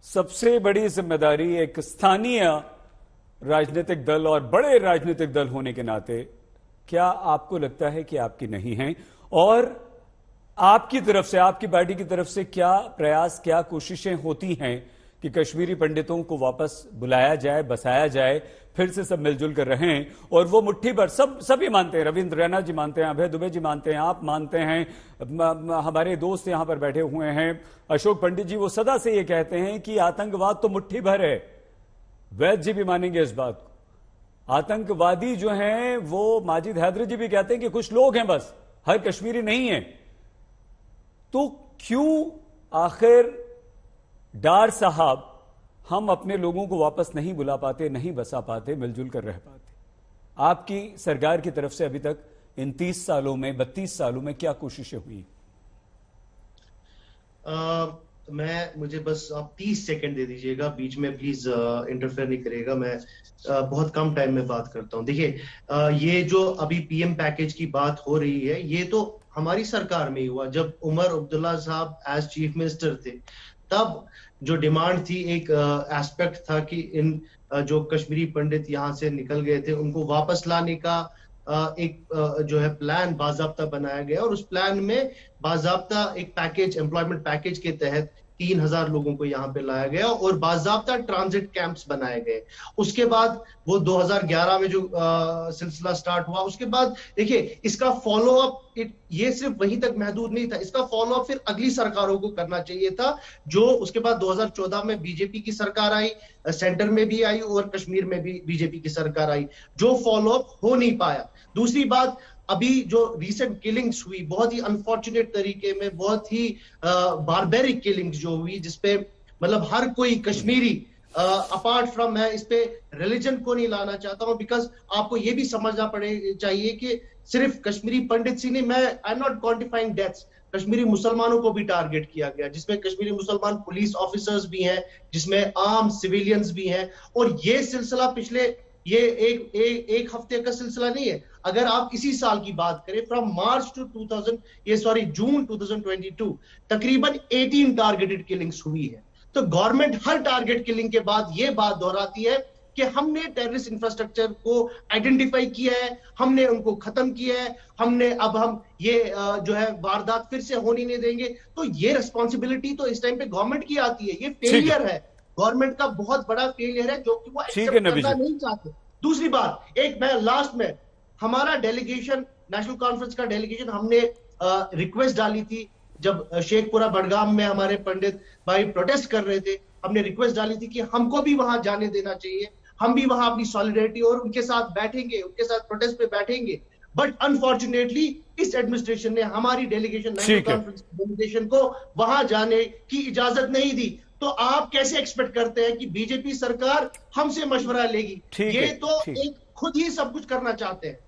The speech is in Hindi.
सबसे बड़ी जिम्मेदारी एक स्थानीय राजनीतिक दल और बड़े राजनीतिक दल होने के नाते क्या आपको लगता है कि आपकी नहीं है? और आपकी तरफ से, आपकी पार्टी की तरफ से क्या प्रयास, क्या कोशिशें होती हैं कि कश्मीरी पंडितों को वापस बुलाया जाए, बसाया जाए, फिर से सब मिलजुल कर रहें और वो मुट्ठी भर सभी मानते हैं, रविंद्र रैना जी मानते हैं, अभय दुबे जी मानते हैं, आप मानते हैं, हमारे दोस्त यहां पर बैठे हुए हैं अशोक पंडित जी, वो सदा से ये कहते हैं कि आतंकवाद तो मुट्ठी भर है। वैद्य जी भी मानेंगे इस बात को। आतंकवादी जो हैं वो माजिद हैदरी जी भी कहते हैं कि कुछ लोग हैं, बस हर कश्मीरी नहीं है। तो क्यों आखिर डार साहब हम अपने लोगों को वापस नहीं बुला पाते, नहीं बसा पाते, मिलजुल कर रह पाते? आपकी सरकार की तरफ से अभी तक इन 30 सालों में, 32 सालों में क्या कोशिशें हुई? मुझे बस आप 30 सेकंड दे दीजिएगा, बीच में प्लीज इंटरफेयर नहीं करिएगा। मैं बहुत कम टाइम में बात करता हूं। देखिए, ये जो अभी पीएम पैकेज की बात हो रही है, ये तो हमारी सरकार में ही हुआ। जब उमर अब्दुल्ला साहब एज चीफ मिनिस्टर थे, तब जो डिमांड थी, एक एस्पेक्ट था कि इन जो कश्मीरी पंडित यहाँ से निकल गए थे, उनको वापस लाने का एक जो है प्लान बाजाब्ता बनाया गया, और उस प्लान में बाजाब्ता एक पैकेज, एम्प्लॉयमेंट पैकेज के तहत 3,000 लोगों को यहाँ पे लाया गया और बाजाब्ता ट्रांजिट कैंप्स बनाए गए। उसके बाद वो 2011 में जो सिलसिला स्टार्ट हुआ, उसके बाद देखिए इसका फॉलो अप, ये सिर्फ वहीं तक महदूद नहीं था, इसका फॉलो अप फिर अगली सरकारों को करना चाहिए था। जो उसके बाद 2014 में बीजेपी की सरकार आई, सेंटर में भी आई और कश्मीर में भी बीजेपी की सरकार आई, जो फॉलो अप हो नहीं पाया। दूसरी बात, अभी जो रिसेंट किलिंग्स हुई, बहुत ही अनफॉर्चुनेट तरीके में, बहुत ही बारबेरिक किलिंग्स जो हुई, जिसपे मतलब हर कोई कश्मीरी, अपार्ट फ्रॉम, मैं इस पे रिलीजन को नहीं लाना चाहता हूं, बिकॉज आपको ये भी समझना चाहिए कि सिर्फ कश्मीरी पंडित सी नहीं, मैं I am not quantifying deaths, Kashmiri मुसलमानों को भी टारगेट किया गया, जिसमें कश्मीरी मुसलमान पुलिस ऑफिसर्स भी हैं, जिसमें आम सिविलियंस भी हैं। और ये सिलसिला पिछले, ये एक हफ्ते का सिलसिला नहीं है। अगर आप इसी साल की बात करें, फ्रॉम मार्च टू जून 2022 तकरीबन 18 टारगेटेड किलिंग्स हुई है। तो गवर्नमेंट हर टारगेट किलिंग के बाद ये बात दोहराती है कि हमने टेररिस्ट इंफ्रास्ट्रक्चर को आइडेंटिफाई किया है, हमने उनको खत्म किया है, अब हम ये जो है वारदात फिर से होने नहीं देंगे। तो ये रिस्पॉन्सिबिलिटी तो इस टाइम पे गवर्नमेंट की आती है। ये फेलियर है, गवर्नमेंट का बहुत बड़ा फेलियर है, जो कि वो एक्सेप्ट करना नहीं चाहते। दूसरी बात, एक मैं लास्ट में, हमारा डेलीगेशन, नेशनल कॉन्फ्रेंस का डेलीगेशन, हमने रिक्वेस्ट डाली थी जब शेखपुरा बडगाम में हमारे पंडित भाई प्रोटेस्ट कर रहे थे, हमने रिक्वेस्ट डाली थी कि हमको भी वहां जाने देना चाहिए, हम भी वहां अपनी सॉलिडेरिटी और उनके साथ बैठेंगे, उनके साथ प्रोटेस्ट पे बैठेंगे। बट अनफॉर्चुनेटली इस एडमिनिस्ट्रेशन ने हमारी डेलीगेशन, नेशनल कॉन्फ्रेंस डेलीगेशन को वहां जाने की इजाजत नहीं दी। तो आप कैसे एक्सपेक्ट करते हैं कि बीजेपी सरकार हमसे मशवरा लेगी? ये तो एक खुद ही सब कुछ करना चाहते हैं।